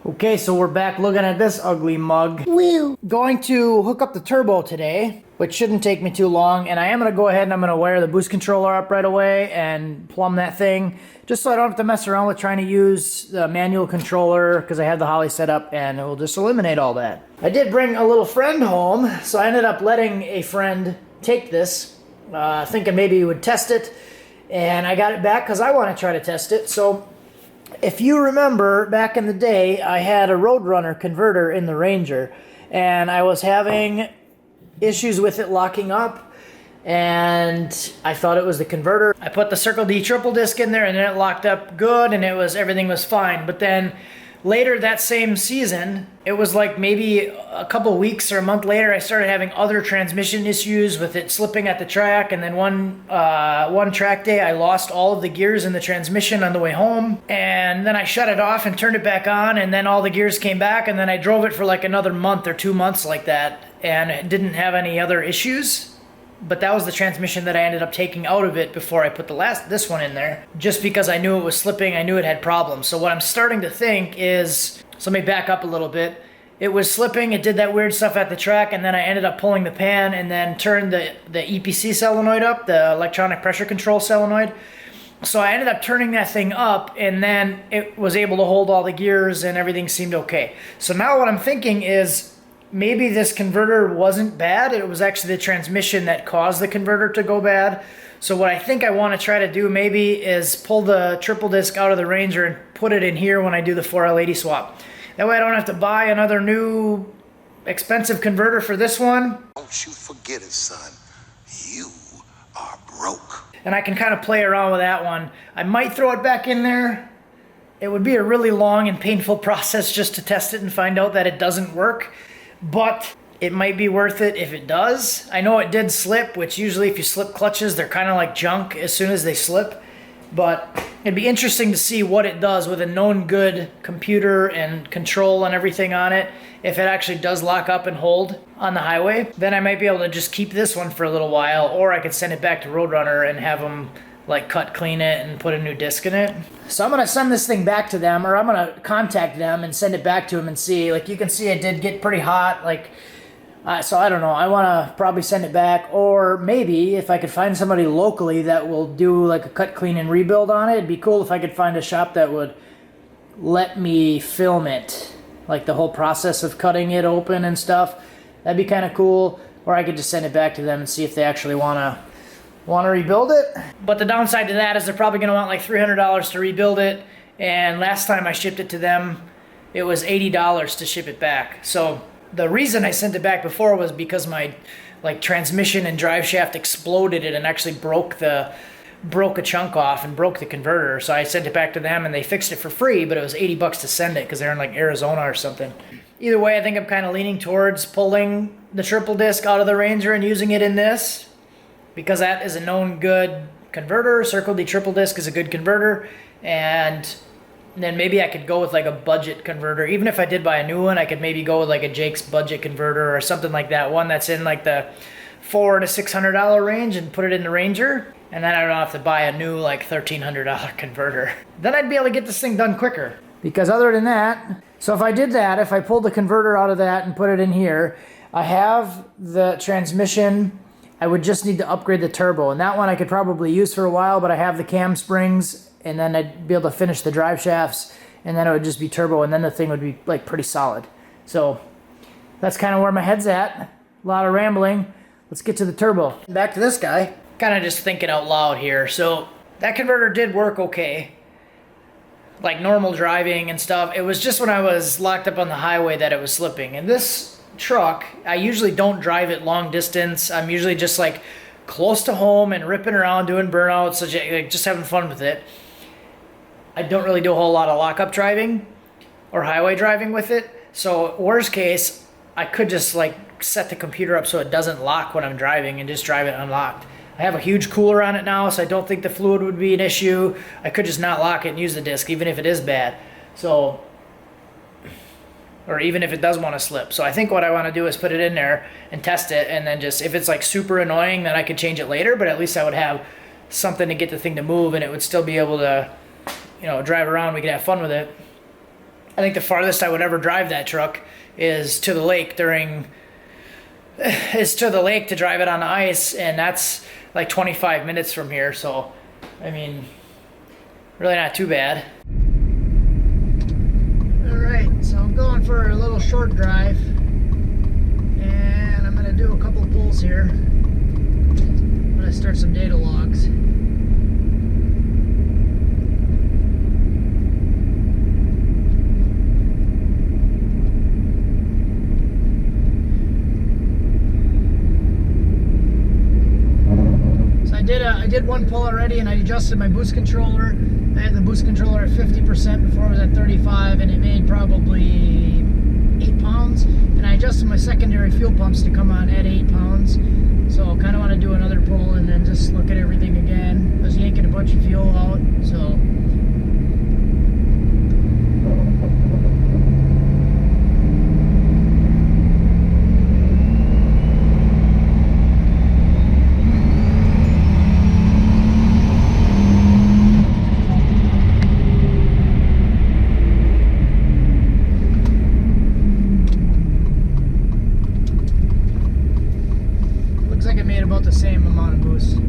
Okay, so we're back looking at this ugly mug. Woo! Going to hook up the turbo today, which shouldn't take me too long, and I am going to go ahead and I'm going to wire the boost controller up right away and plumb that thing, just so I don't have to mess around with trying to use the manual controller, because I have the Holly set up, and it will just eliminate all that. I did bring a little friend home, so I ended up letting a friend take this, thinking maybe he would test it, and I got it back because I want to try to test it. So if you remember, back in the day, I had a Roadrunner converter in the Ranger, and I was having issues with it locking up, and I thought it was the converter. I put the Circle D triple disc in there, and then it locked up good, and everything was fine. But then later that same season, it was like maybe a couple weeks or a month later, I started having other transmission issues with it slipping at the track, and then one track day I lost all of the gears in the transmission on the way home, and then I shut it off and turned it back on, and then all the gears came back, and then I drove it for like another month or 2 months like that, and it didn't have any other issues. But that was the transmission that I ended up taking out of it before I put this one in there, just because I knew it was slipping. I knew it had problems. So what I'm starting to think is, so let me back up a little bit. It was slipping, it did that weird stuff at the track, and then I ended up pulling the pan and then turned the EPC solenoid up, the electronic pressure control solenoid. So I ended up turning that thing up, and then it was able to hold all the gears and everything seemed okay. So now what I'm thinking is, maybe this converter wasn't bad. It was actually the transmission that caused the converter to go bad. So what I think I want to try to do maybe is pull the triple disc out of the Ranger and put it in here when I do the 4L80 swap. That way I don't have to buy another new expensive converter for this one. Don't you forget it, son. You are broke. And I can kind of play around with that one. I might throw it back in there. It would be a really long and painful process just to test it and find out that it doesn't work. But it might be worth it if it does. I know it did slip, which usually if you slip clutches, they're kind of like junk as soon as they slip. But it'd be interesting to see what it does with a known good computer and control and everything on it. If it actually does lock up and hold on the highway, then I might be able to just keep this one for a little while, or I could send it back to Roadrunner and have them like cut clean it and put a new disc in it. So I'm gonna send this thing back to them, or I'm gonna contact them and send it back to them and see. Like you can see, it did get pretty hot. Like, so I don't know. I want to probably send it back, or maybe if I could find somebody locally that will do like a cut, clean, and rebuild on it. It'd be cool if I could find a shop that would let me film it, like the whole process of cutting it open and stuff. That'd be kind of cool. Or I could just send it back to them and see if they actually want to rebuild it. But the downside to that is they're probably going to want like $300 to rebuild it, and last time I shipped it to them it was $80 to ship it back. So the reason I sent it back before was because my like transmission and drive shaft exploded it and actually broke a chunk off and broke the converter. So I sent it back to them and they fixed it for free, but it was $80 to send it because they're in like Arizona or something. Either way, I think I'm kind of leaning towards pulling the triple disc out of the Ranger and using it in this, because that is a known good converter. Circle D triple disc is a good converter, and then maybe I could go with like a budget converter. Even if I did buy a new one, I could maybe go with like a Jake's budget converter or something like that, one that's in like the $400 to $600 range, and put it in the Ranger, and then I don't have to buy a new like $1,300 converter. Then I'd be able to get this thing done quicker. Because other than that, so if I did that, if I pulled the converter out of that and put it in here, I have the transmission. I would just need to upgrade the turbo, and that one I could probably use for a while, but I have the cam springs, and then I'd be able to finish the drive shafts, and then it would just be turbo, and then the thing would be like pretty solid. So that's kind of where my head's at. A lot of rambling. Let's get to the turbo. Back to this guy. Kind of just thinking out loud here. So that converter did work okay, like normal driving and stuff. It was just when I was locked up on the highway that it was slipping. And this truck, I usually don't drive it long distance. I'm usually just like close to home and ripping around doing burnouts, so just having fun with it. I don't really do a whole lot of lockup driving or highway driving with it. So worst case, I could just like set the computer up so it doesn't lock when I'm driving and just drive it unlocked. I have a huge cooler on it now, so I don't think the fluid would be an issue. I could just not lock it and use the disc, even if it is bad. So, or even if it does want to slip. So I think what I want to do is put it in there and test it, and then just, if it's like super annoying, then I could change it later, but at least I would have something to get the thing to move, and it would still be able to, you know, drive around. We could have fun with it. I think the farthest I would ever drive that truck is to the lake to drive it on the ice, and that's like 25 minutes from here. So, I mean, really not too bad. All right, so I'm going for a little short drive, and I'm gonna do a couple of pulls here. I'm gonna start some data logs. I did one pull already, and I adjusted my boost controller. I had the boost controller at 50% before it was at 35, and it made probably 8 pounds. And I adjusted my secondary fuel pumps to come on at 8 pounds. So I kind of want to do another pull and then just look at everything again. I was yanking a bunch of fuel out, so. About the same amount of boost.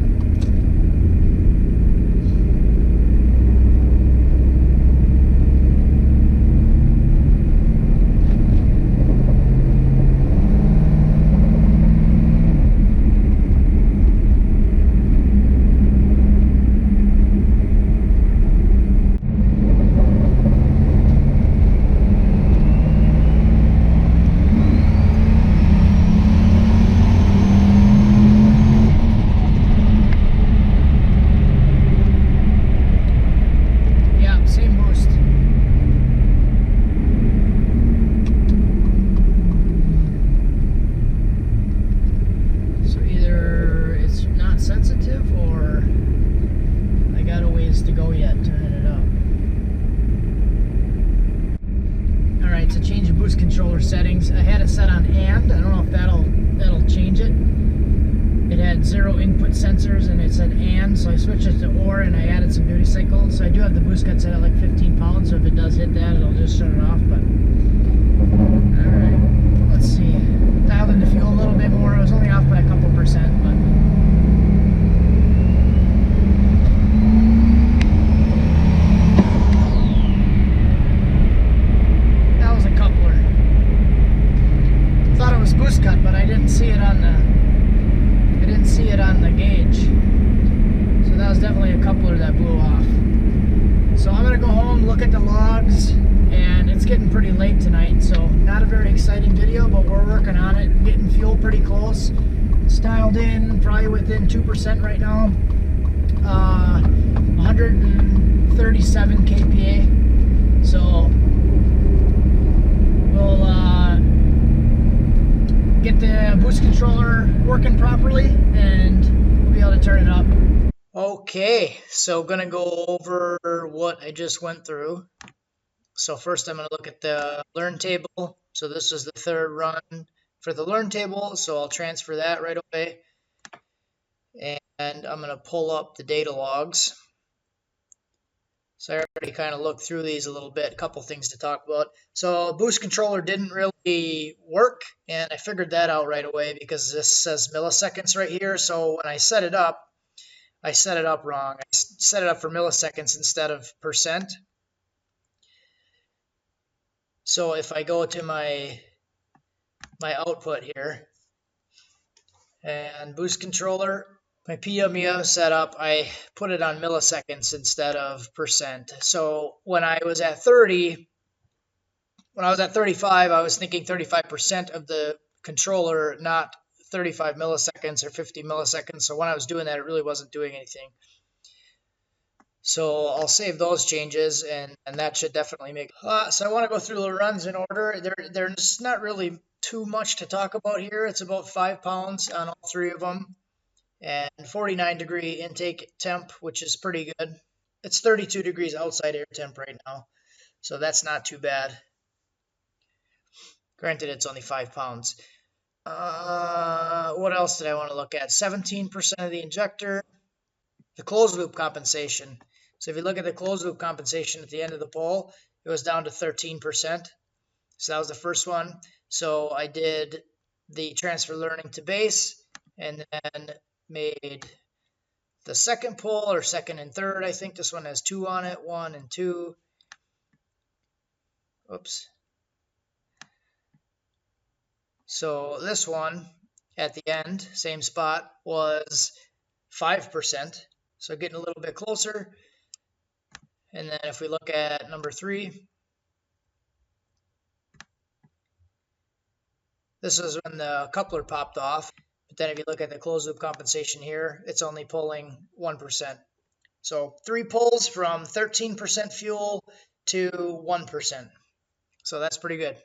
Controller settings. I had it set on and. I don't know if that'll change it. It had 0 input sensors and it said and, so I switched it to or, and I added some duty cycle. So I do have the boost cut set at like 15 pounds, so if it does hit that, it'll just shut it off. But alright, let's see. Dialed in the fuel a little bit more. It was only off by a couple percent, but boost cut, but I didn't see it on the gauge. So that was definitely a coupler that blew off. So I'm gonna go home, look at the logs, and it's getting pretty late tonight, so not a very exciting video, but we're working on it, getting fuel pretty close. It's dialed in, probably within 2% right now. 137 kPa. So we'll get the boost controller working properly and we'll be able to turn it up. Okay, so gonna go over what I just went through. So first I'm gonna look at the learn table. So this is the third run for the learn table, so I'll transfer that right away. And I'm gonna pull up the data logs. So I already kind of looked through these a little bit, a couple things to talk about. So boost controller didn't really work, and I figured that out right away because this says milliseconds right here. So when I set it up wrong. I set it up for milliseconds instead of percent. So if I go to my output here and boost controller, my PWM setup, I put it on milliseconds instead of percent. So when I was at 35, I was thinking 35% of the controller, not 35 milliseconds or 50 milliseconds. So when I was doing that, it really wasn't doing anything. So I'll save those changes, and that should definitely make. So I want to go through the runs in order. There's not really too much to talk about here. It's about 5 pounds on all three of them. And 49-degree intake temp, which is pretty good. It's 32 degrees outside air temp right now, so that's not too bad. Granted, it's only 5 pounds. What else did I want to look at? 17% of the injector. The closed loop compensation. So if you look at the closed loop compensation at the end of the poll, it was down to 13%. So that was the first one. So I did the transfer learning to base and then made the second pull, or second and third. I think this one has 2 on it, 1 and 2. Oops. So this one at the end, same spot, was 5%. So getting a little bit closer. And then if we look at number 3, this is when the coupler popped off. But then if you look at the closed loop compensation here, it's only pulling 1%. So 3 pulls from 13% fuel to 1%. So that's pretty good.